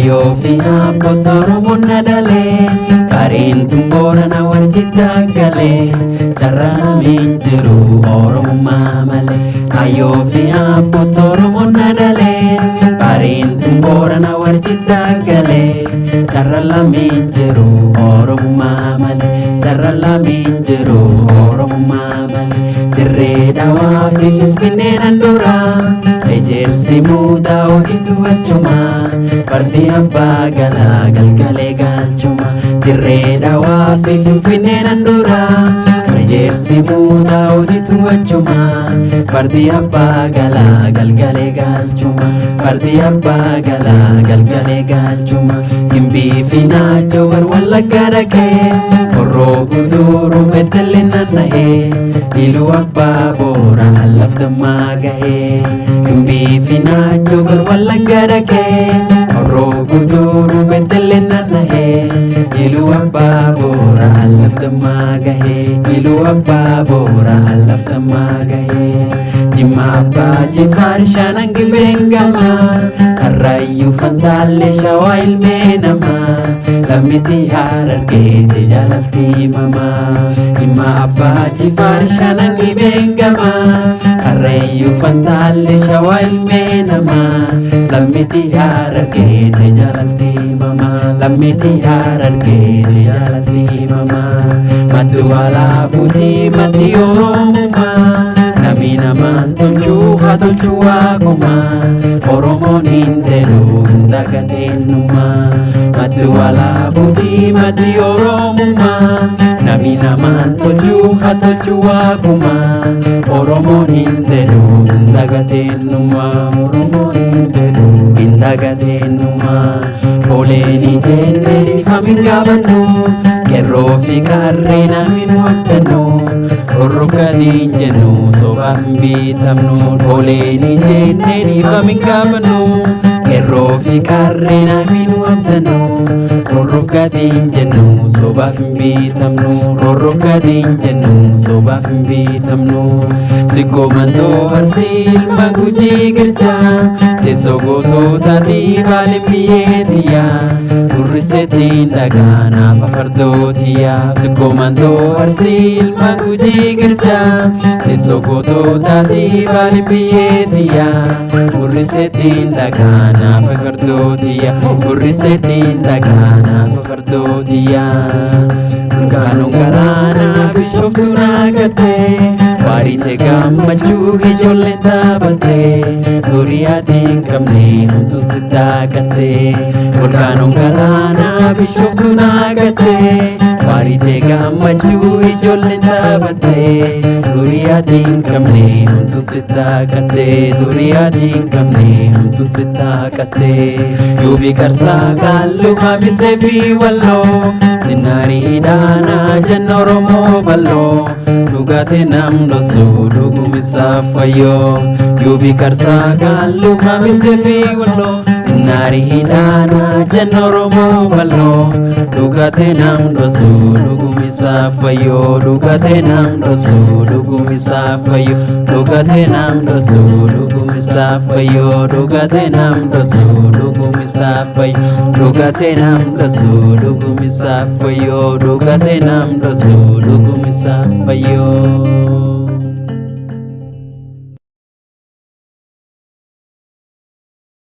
Ayo fi abotoro monadale Karintum borana warjita gale Cara minjeru oromumma male Ayo fi abotoro monadale Karintum borana warjita gale Cara la minjeru oromumma male Cara la minjeru oromumma male Dirre dawa fi finfinne nandura Ejersi muda ogitu achuma Fardi abba gala galgale galchuma Dirre dawa fi finfinne nandura Ejersi muda ogitu achuma Fardi abba gala galgale galchuma Fardi abba gala galgale galchuma Gimbi fina jawar walla garake Korro guduru bedeli nanahe Ilu abba bora halaf damma gahe Gimbi fina jawar walla garake Korro guduru bedeli nanahe Ilu abba bora halaf damma gahe Ilu abba bora halaf damma gahe Jimma abba jifar shanangi bengama Karrayu fandale shawa ilme nama Lamiti harargete jalalti mama Jimma abba jifar shanangi bengama Karrayu fandale shawa ilme nama Lamiti harargete jalalti mama Lamiti harargete jalalti mama Madu wala buti madi oromuma Nami naman tolchu hatolchu aguma Oromon hindelu hindagaten numa Madu wala budi madi oromuma Nami naman tolchu hatolchu aguma Oromon hindelu hindagaten numa Oromon hindelu hindagaten numa Poleni jenneni famin gabannu Kerro fi karre namin waddanu Orrukadin jennu sobaan bitamnu Poleni jenneni famin gabannu Kerro fi karre namin waddanu Orrukadin jennu sobaan bitamnu Orrukadin jennu sobaan bitamnu Sikko mando arsil maguji girja Teso goto tati balim biyetiya Urrisetin dagana fafardotiya Sikko mando arsil maguji girja Teso goto tati balim biyetiya Urrisetin dagana fafardotiya Urrisetin dagana fafardotiya Kanong galana bishoftu nagate Warite gammachu ijoolleen taphate Duriyaatiin qabne hamtuun siddaqatte Volkaanoon galaana bishoftu naqatte Warite gammachu ijoolleen taphate Duriyaatiin qabne hamtuun siddaqatte Duriyaatiin qabne hamtuun siddaqatte Yuubi qarsaa qaallu hamisee fi walloo Sinnarii dhaanaa jenna Oromoo balloo Dhugate nam dosu dhugumisa fayyo Yuubi qarsaa qaallu hamisee fi walloo Sinnarii hidhaana jenna Oromoo balloo Dhugate nam dosu dhugumisa fayyo Dhugate nam dosu dhugumisa fayyo Dhugate nam dosu dhugumisa fayyo Dhugate nam dosu dhugumisa fayyo Dhugate nam dosu dhugumisa fayyo Dhugate nam dosu dhugumisa fayyo